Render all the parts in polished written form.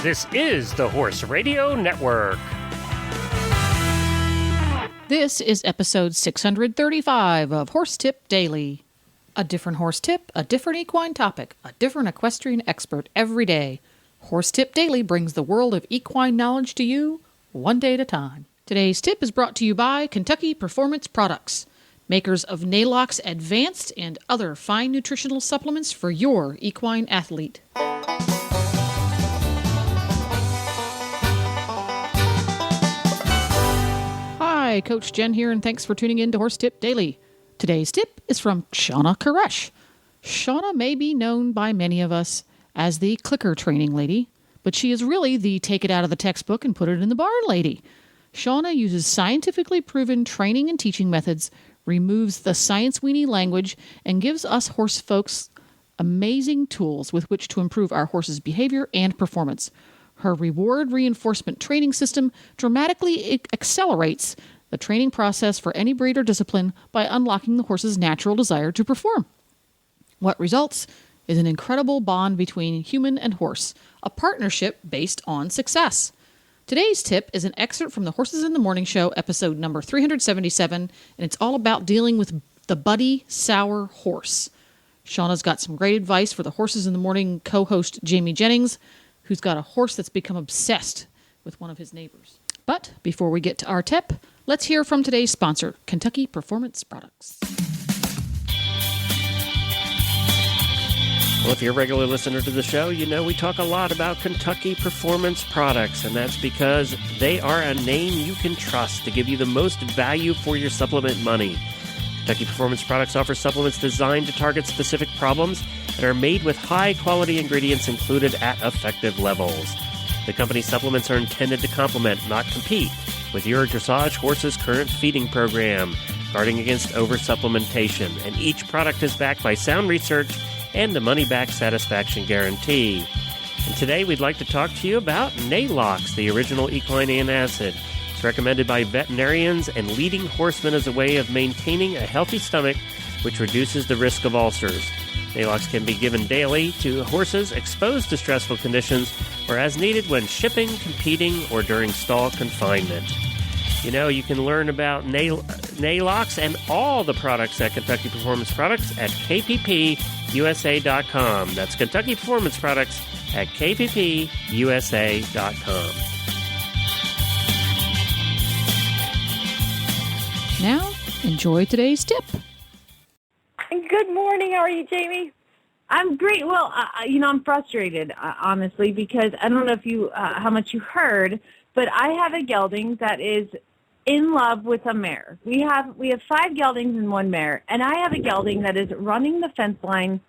This is the Horse Radio Network. This is episode 635 of Horse Tip Daily. A different horse tip, a different equine topic, a different equestrian expert every day. Horse Tip Daily brings the world of equine knowledge to you, one day at a time. Today's tip is brought to you by Kentucky Performance Products, makers of Nalox Advanced and other fine nutritional supplements for your equine athlete. Hi, Coach Jen here, and thanks for tuning in to Horse Tip Daily. Today's tip is from Shawna Karrasch. Shawna may be known by many of us as the clicker training lady, but she is really the take it out of the textbook and put it in the barn lady. Shawna uses scientifically proven training and teaching methods, removes the science-weenie language, and gives us horse folks amazing tools with which to improve our horse's behavior and performance. Her reward reinforcement training system dramatically accelerates the training process for any breed or discipline by unlocking the horse's natural desire to perform. What results is an incredible bond between human and horse, a partnership based on success. Today's tip is an excerpt from the Horses in the Morning Show, episode number 377, and it's all about dealing with the buddy sour horse. Shawna's got some great advice for the Horses in the Morning co-host Jamie Jennings, who's got a horse that's become obsessed with one of his neighbors. But before we get to our tip, let's hear from today's sponsor, Kentucky Performance Products. Well, if you're a regular listener to the show, you know we talk a lot about Kentucky Performance Products, and that's because they are a name you can trust to give you the most value for your supplement money. Kentucky Performance Products offer supplements designed to target specific problems and are made with high-quality ingredients included at effective levels. The company's supplements are intended to complement, not compete, with your dressage horse's current feeding program, guarding against over-supplementation, and each product is backed by sound research and a money-back satisfaction guarantee. And today we'd like to talk to you about Nalox, the original equine antacid. It's recommended by veterinarians and leading horsemen as a way of maintaining a healthy stomach, which reduces the risk of ulcers. Nalox can be given daily to horses exposed to stressful conditions or as needed when shipping, competing, or during stall confinement. You know, you can learn about Nalox and all the products at Kentucky Performance Products at kppusa.com. That's Kentucky Performance Products at kppusa.com. Now, enjoy today's tip. Good morning. How are you, Jamie? I'm great. Well, I'm frustrated, honestly, because I don't know if you how much you heard, but I have a gelding that is in love with a mare. We have 5 geldings and 1 mare, and I have a gelding that is running the fence line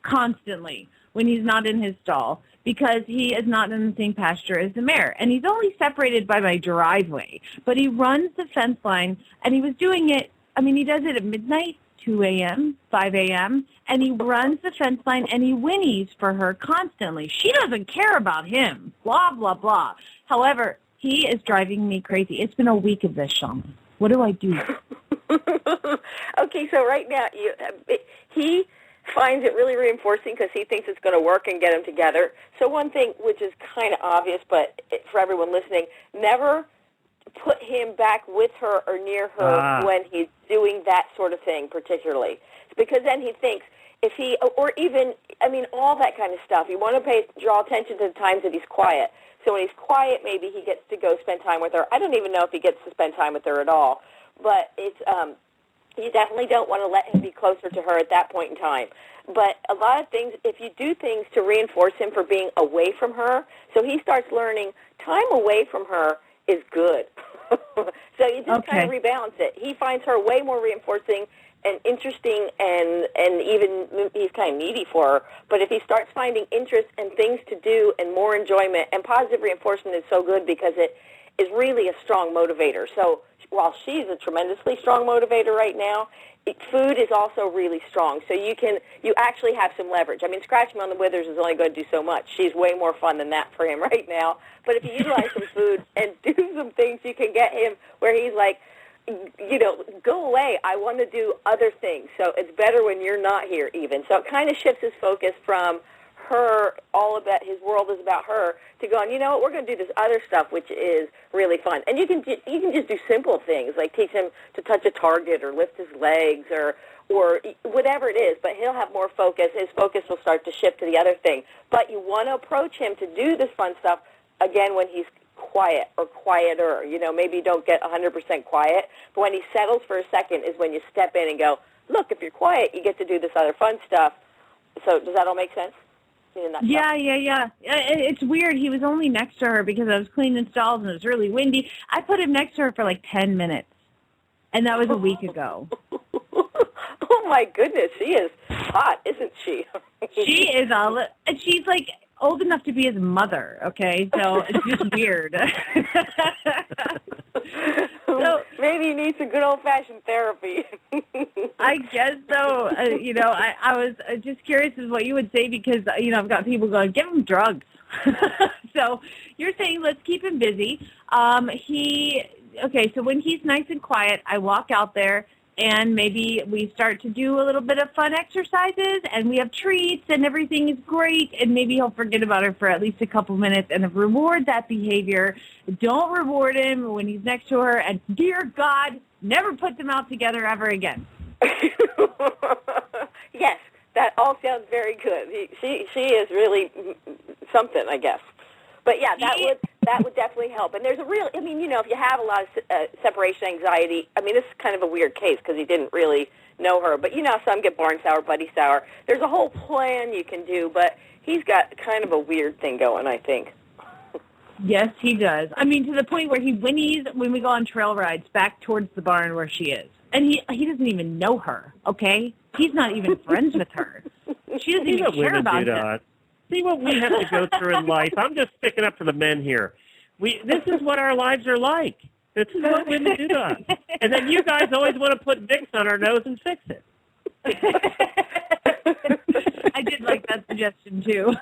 constantly when he's not in his stall because he is not in the same pasture as the mare. And he's only separated by my driveway, but he runs the fence line, and he was doing it, he does it at midnight, 2 a.m., 5 a.m., and he runs the fence line, and he whinnies for her constantly. She doesn't care about him, blah, blah, blah. However, he is driving me crazy. It's been a week of this, Shawna. What do I do? Okay, so right now, he finds it really reinforcing because he thinks it's going to work and get them together. So one thing, which is kind of obvious, but for everyone listening, never put him back with her or near her when he's doing that sort of thing, particularly. Because then he thinks, if he, or even, all that kind of stuff. You want to draw attention to the times that he's quiet. So when he's quiet, maybe he gets to go spend time with her. I don't even know if he gets to spend time with her at all. But it's you definitely don't want to let him be closer to her at that point in time. But a lot of things, if you do things to reinforce him for being away from her, so he starts learning time away from her is good. So you just kind of rebalance it. He finds her way more reinforcing and interesting, and even he's kind of needy for her. But if he starts finding interest and things to do and more enjoyment, and positive reinforcement is so good because it is really a strong motivator. So while she's a tremendously strong motivator right now, food is also really strong. So you actually have some leverage. Scratch me on the withers is only going to do so much. She's way more fun than that for him right now. But if you utilize some food and do some things, you can get him where he's like, go away. I want to do other things. So it's better when you're not here even. So it kind of shifts his focus from her all about his world is about her, to going, you know what, we're going to do this other stuff which is really fun. And you can just do simple things like teach him to touch a target or lift his legs or whatever it is, but he'll have more focus. His focus will start to shift to the other thing. But you want to approach him to do this fun stuff, again, when he's quiet or quieter. You know, maybe you don't get 100% quiet, but when he settles for a second is when you step in and go, look, if you're quiet, you get to do this other fun stuff. So does that all make sense? Yeah. It's weird. He was only next to her because I was cleaning stalls and it was really windy. I put him next to her for like 10 minutes, and that was a week ago. Oh, my goodness. She is hot, isn't she? She is she's like old enough to be his mother, okay? So it's just weird. So maybe he needs some good old-fashioned therapy. I guess so. I was just curious as what you would say because, I've got people going, give him drugs. So you're saying let's keep him busy. So when he's nice and quiet, I walk out there and maybe we start to do a little bit of fun exercises and we have treats and everything is great, and maybe he'll forget about her for at least a couple minutes and reward that behavior. Don't reward him when he's next to her, and dear God, never put them out together ever again. Yes, that all sounds very good. She is really something, I guess. But yeah, that would definitely help. And there's a real, if you have a lot of separation anxiety, this is kind of a weird case because he didn't really know her. But some get barn sour, buddy sour. There's a whole plan you can do, but he's got kind of a weird thing going, I think. Yes, he does. To the point where he whinnies when we go on trail rides back towards the barn where she is. And he doesn't even know her, okay? He's not even friends with her. She doesn't even care about him. See what we have to go through in life. I'm just sticking up for the men here. This is what our lives are like. This is what women do to us. And then you guys always want to put Vicks on our nose and fix it. I did like that suggestion, too.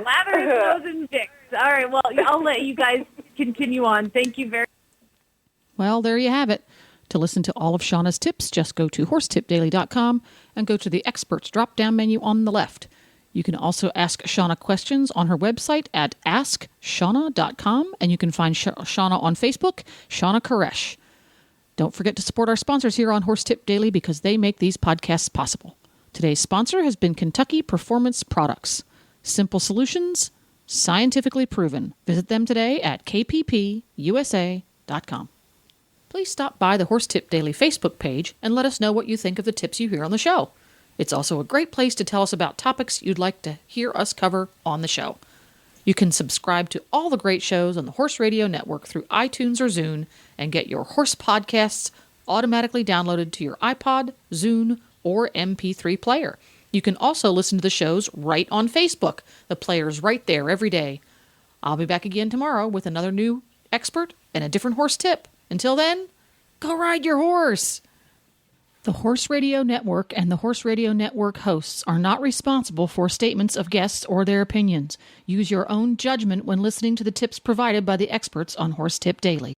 Lather his nose in Vicks. All right, well, I'll let you guys continue on. Thank you very much. Well, there you have it. To listen to all of Shawna's tips, just go to horsetipdaily.com and go to the Experts drop-down menu on the left. You can also ask Shawna questions on her website at askshawna.com, and you can find Shawna on Facebook, Shawna Karrasch. Don't forget to support our sponsors here on Horse Tip Daily because they make these podcasts possible. Today's sponsor has been Kentucky Performance Products. Simple solutions, scientifically proven. Visit them today at kppusa.com. Please stop by the Horse Tip Daily Facebook page and let us know what you think of the tips you hear on the show. It's also a great place to tell us about topics you'd like to hear us cover on the show. You can subscribe to all the great shows on the Horse Radio Network through iTunes or Zune and get your horse podcasts automatically downloaded to your iPod, Zune, or MP3 player. You can also listen to the shows right on Facebook. The player's right there every day. I'll be back again tomorrow with another new expert and a different horse tip. Until then, go ride your horse! The Horse Radio Network and the Horse Radio Network hosts are not responsible for statements of guests or their opinions. Use your own judgment when listening to the tips provided by the experts on Horse Tip Daily.